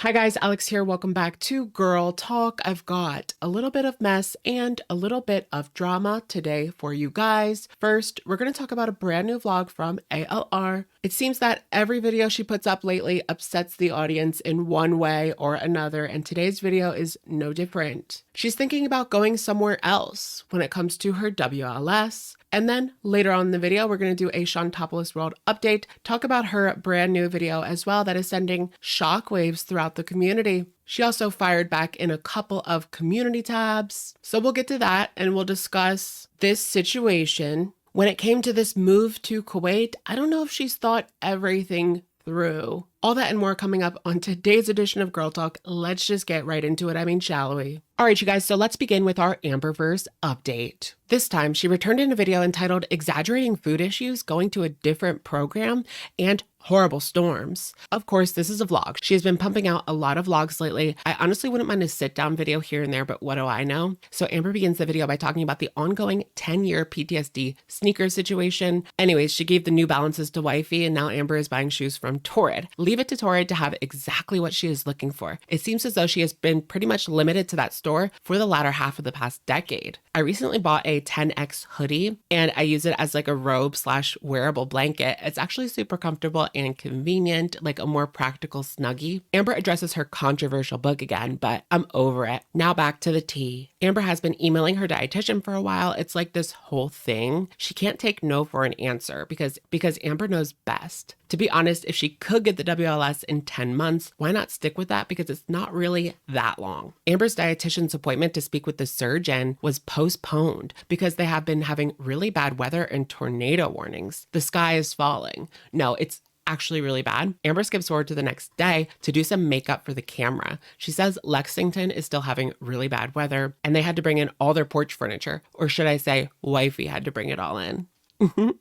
Hi guys, Alex here. Welcome back to Girl Talk. I've got a little bit of mess and a little bit of drama today for you guys. First, we're going to talk about a brand new vlog from ALR. It seems that every video she puts up lately upsets the audience in one way or another, and today's video is no different. She's thinking about going somewhere else when it comes to her WLS. And then later on in the video, we're going to do a Chantal World update, talk about her brand new video as well that is sending shockwaves throughout the community. She also fired back in a couple of community tabs. So we'll get to that and we'll discuss this situation. When it came to this move to Kuwait, I don't know if she's thought everything through. All that and more coming up on today's edition of Girl Talk. Let's just get right into it. Shall we? All right, you guys, so let's begin with our Amberverse update. This time, she returned in a video entitled Exaggerating Food Issues, Going to a Different Program, and Horrible Storms. Of course, this is a vlog. She has been pumping out a lot of vlogs lately. I honestly wouldn't mind a sit-down video here and there, but what do I know? So Amber begins the video by talking about the ongoing 10-year PTSD sneaker situation. Anyways, she gave the New Balances to wifey, and now Amber is buying shoes from Torrid. Leave it to Torrid to have exactly what she is looking for. It seems as though she has been pretty much limited to that store for the latter half of the past decade. I recently bought a 10X hoodie and I use it as like a robe / wearable blanket. It's actually super comfortable and convenient, like a more practical snuggie. Amber addresses her controversial book again, but I'm over it. Now back to the tea. Amber has been emailing her dietitian for a while. It's like this whole thing. She can't take no for an answer because Amber knows best. To be honest, if she could get the WLS in 10 months, why not stick with that? Because it's not really that long. Amber's dietitian's appointment to speak with the surgeon was postponed because they have been having really bad weather and tornado warnings. The sky is falling. No, it's actually really bad. Amber skips forward to the next day to do some makeup for the camera. She says Lexington is still having really bad weather and they had to bring in all their porch furniture, or should I say wifey had to bring it all in.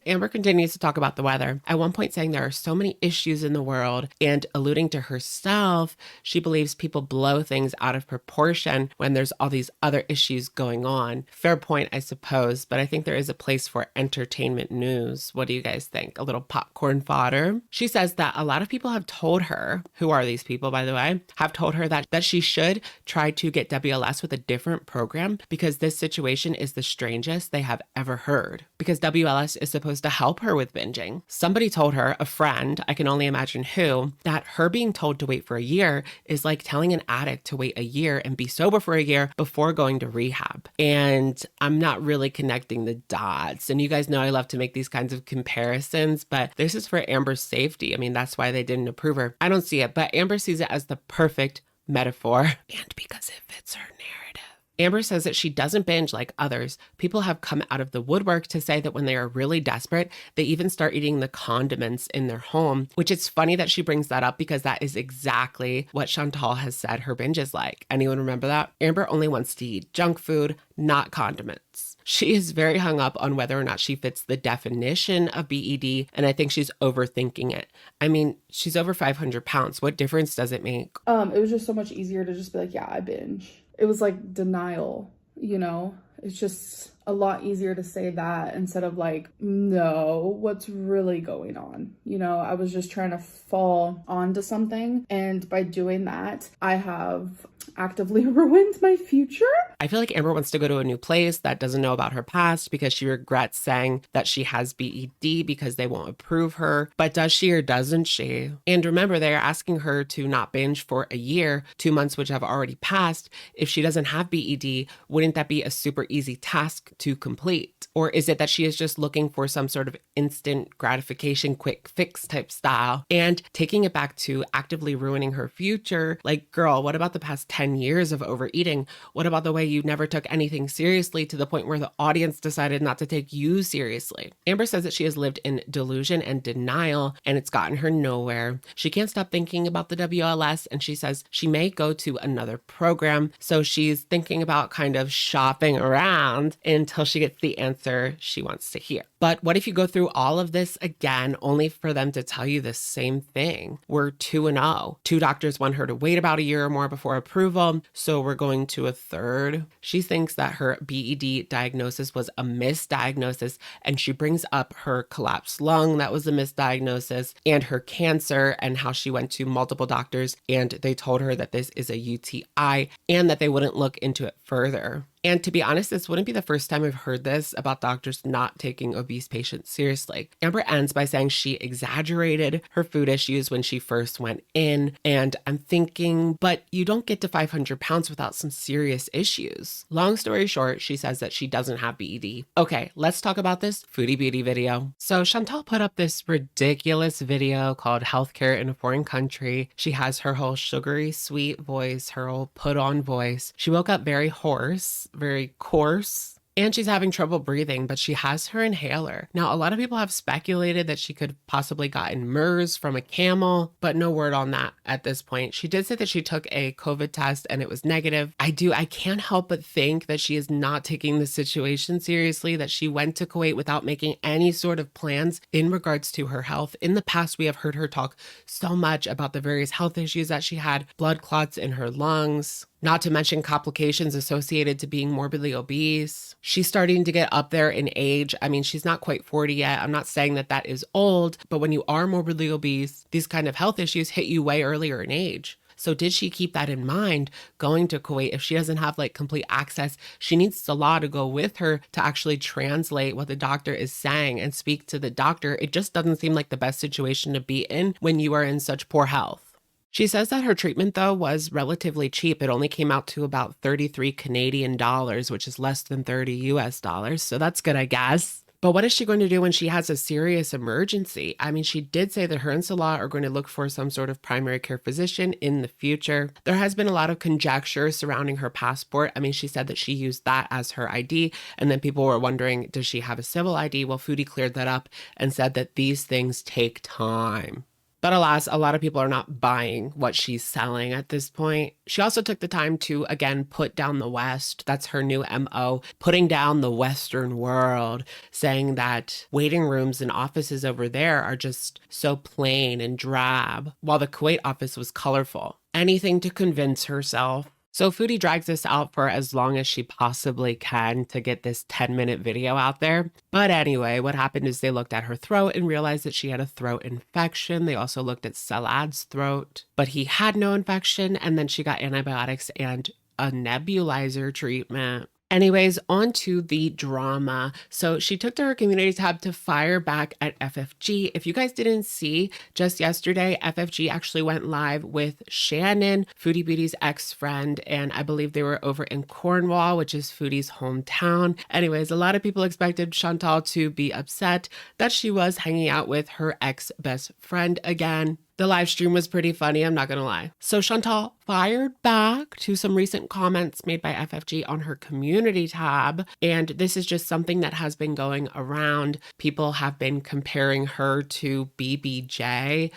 Amber continues to talk about the weather, at one point saying there are so many issues in the world and alluding to herself. She believes people blow things out of proportion when there's all these other issues going on. Fair point, I suppose, but I think there is a place for entertainment news. What do you guys think? A little popcorn fodder? She says that a lot of people have told her, who are these people, by the way, have told her that she should try to get WLS with a different program because this situation is the strangest they have ever heard. Because WLS is supposed to help her with binging. Somebody told her, a friend, I can only imagine who, that her being told to wait for a year is like telling an addict to wait a year and be sober for a year before going to rehab. And I'm not really connecting the dots. And you guys know I love to make these kinds of comparisons, but this is for Amber's safety. I mean, that's why they didn't approve her. I don't see it, but Amber sees it as the perfect metaphor and because it fits her narrative. Amber says that she doesn't binge like others. People have come out of the woodwork to say that when they are really desperate, they even start eating the condiments in their home, which it's funny that she brings that up because that is exactly what Chantal has said her binge is like. Anyone remember that? Amber only wants to eat junk food, not condiments. She is very hung up on whether or not she fits the definition of BED, and I think she's overthinking it. I mean, she's over 500 pounds. What difference does it make? It was just so much easier to just be like, yeah, I binge. It was like denial, you know? It's just a lot easier to say that instead of like, no, what's really going on? You know, I was just trying to fall onto something. And by doing that, I have actively ruined my future. I feel like Amber wants to go to a new place that doesn't know about her past because she regrets saying that she has BED because they won't approve her. But does she or doesn't she? And remember, they are asking her to not binge for a year, 2 months which have already passed. If she doesn't have BED, wouldn't that be a super easy task to complete? Or is it that she is just looking for some sort of instant gratification, quick fix type style? And taking it back to actively ruining her future, like, girl, what about the past 10 years of overeating? What about the way you never took anything seriously to the point where the audience decided not to take you seriously? Amber says that she has lived in delusion and denial, and it's gotten her nowhere. She can't stop thinking about the WLS, and she says she may go to another program. So she's thinking about kind of shopping around until she gets the answer she wants to hear. But what if you go through all of this again, only for them to tell you the same thing? We're 2-0. Two doctors want her to wait about a year or more before approval, so we're going to a third. She thinks that her BED diagnosis was a misdiagnosis, and she brings up her collapsed lung that was a misdiagnosis, and her cancer, and how she went to multiple doctors and they told her that this is a UTI and that they wouldn't look into it further. And to be honest, this wouldn't be the first time I've heard this about doctors not taking obese patients seriously. Amber ends by saying she exaggerated her food issues when she first went in. And I'm thinking, but you don't get to 500 pounds without some serious issues. Long story short, she says that she doesn't have BED. Okay, let's talk about this Foodie Beauty video. So Chantal put up this ridiculous video called Healthcare in a Foreign Country. She has her whole sugary sweet voice, her whole put on voice. She woke up very hoarse, very coarse, and she's having trouble breathing, but she has her inhaler. Now, a lot of people have speculated that she could possibly gotten MERS from a camel, but no word on that at this point. She did say that she took a COVID test and it was negative. I can't help but think that she is not taking the situation seriously, that she went to Kuwait without making any sort of plans in regards to her health. In the past, we have heard her talk so much about the various health issues that she had, blood clots in her lungs, not to mention complications associated to being morbidly obese. She's starting to get up there in age. I mean, she's not quite 40 yet. I'm not saying that that is old, but when you are morbidly obese, these kind of health issues hit you way earlier in age. So did she keep that in mind going to Kuwait? If she doesn't have like complete access, she needs Salah to go with her to actually translate what the doctor is saying and speak to the doctor. It just doesn't seem like the best situation to be in when you are in such poor health. She says that her treatment, though, was relatively cheap. It only came out to about 33 Canadian dollars, which is less than 30 US dollars. So that's good, I guess. But what is she going to do when she has a serious emergency? I mean, she did say that her and Salah are going to look for some sort of primary care physician in the future. There has been a lot of conjecture surrounding her passport. I mean, she said that she used that as her ID, and then people were wondering, does she have a civil ID? Well, Foodie cleared that up and said that these things take time. But alas, a lot of people are not buying what she's selling at this point. She also took the time to, again, put down the West. That's her new MO, putting down the Western world, saying that waiting rooms and offices over there are just so plain and drab, while the Kuwait office was colorful. Anything to convince herself. So Foodie drags this out for as long as she possibly can to get this 10-minute video out there. But anyway, what happened is they looked at her throat and realized that she had a throat infection. They also looked at Salad's throat, but he had no infection. And then she got antibiotics and a nebulizer treatment. Anyways, on to the drama. So she took to her community tab to fire back at FFG. If you guys didn't see, just yesterday, FFG actually went live with Shannon, Foodie Beauty's ex-friend, and I believe they were over in Cornwall, which is Foodie's hometown. Anyways, a lot of people expected Chantal to be upset that she was hanging out with her ex-best friend again. The live stream was pretty funny, I'm not gonna lie. So Chantal fired back to some recent comments made by FFG on her community tab. And this is just something that has been going around. People have been comparing her to BBJ,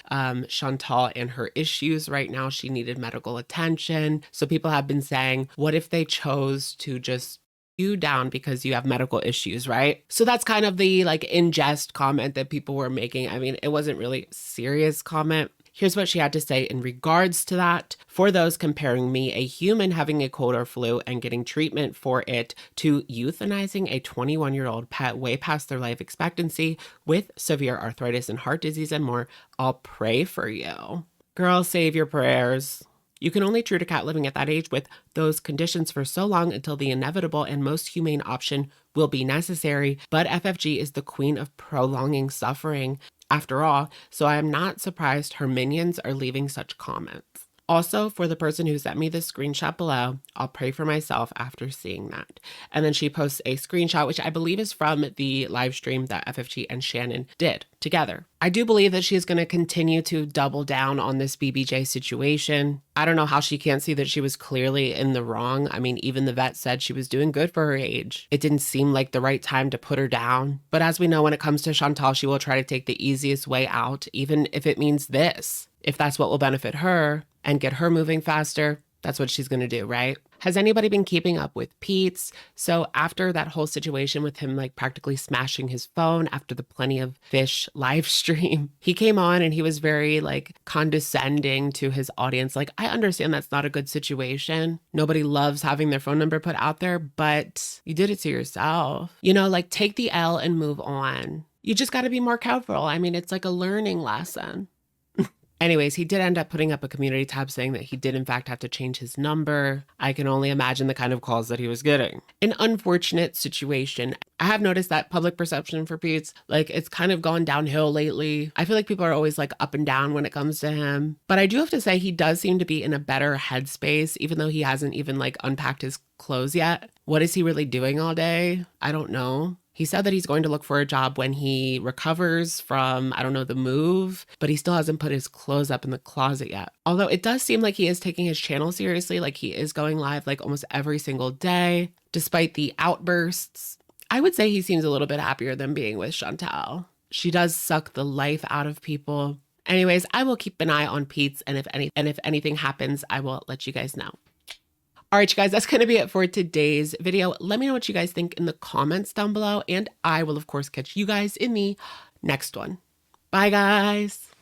Chantal and her issues. Right now, she needed medical attention. So people have been saying, what if they chose to just you down because you have medical issues, right? So that's kind of the like in jest comment that people were making. I mean, it wasn't really a serious comment. Here's what she had to say in regards to that. For those comparing me, a human having a cold or flu and getting treatment for it, to euthanizing a 21-year-old pet way past their life expectancy with severe arthritis and heart disease and more, I'll pray for you. Girl, save your prayers. You can only treat a cat living at that age with those conditions for so long until the inevitable and most humane option will be necessary. But FFG is the queen of prolonging suffering, after all, so I am not surprised her minions are leaving such comments. Also, for the person who sent me this screenshot below, I'll pray for myself after seeing that. And then she posts a screenshot, which I believe is from the live stream that FFG and Shannon did together. I do believe that she is going to continue to double down on this BBJ situation. I don't know how she can't see that she was clearly in the wrong. I mean, even the vet said she was doing good for her age. It didn't seem like the right time to put her down. But as we know, when it comes to Chantal, she will try to take the easiest way out, even if it means this. If that's what will benefit her and get her moving faster, that's what she's going to do, right? Has anybody been keeping up with Pete's? So after that whole situation with him like practically smashing his phone after the Plenty of Fish live stream, he came on and he was very like condescending to his audience. Like, I understand that's not a good situation. Nobody loves having their phone number put out there, but you did it to yourself. You know, like take the L and move on. You just got to be more careful. I mean, it's like a learning lesson. Anyways, he did end up putting up a community tab saying that he did in fact have to change his number. I can only imagine the kind of calls that he was getting. An unfortunate situation. I have noticed that public perception for Pete's, like it's kind of gone downhill lately. I feel like people are always like up and down when it comes to him. But I do have to say he does seem to be in a better headspace, even though he hasn't even like unpacked his clothes yet. What is he really doing all day? I don't know. He said that he's going to look for a job when he recovers from, I don't know, the move, but he still hasn't put his clothes up in the closet yet. Although it does seem like he is taking his channel seriously, like he is going live like almost every single day, despite the outbursts. I would say he seems a little bit happier than being with Chantal. She does suck the life out of people. Anyways, I will keep an eye on Pete's, and if anything happens, I will let you guys know. All right, you guys, that's going to be it for today's video. Let me know what you guys think in the comments down below, and I will, of course, catch you guys in the next one. Bye, guys.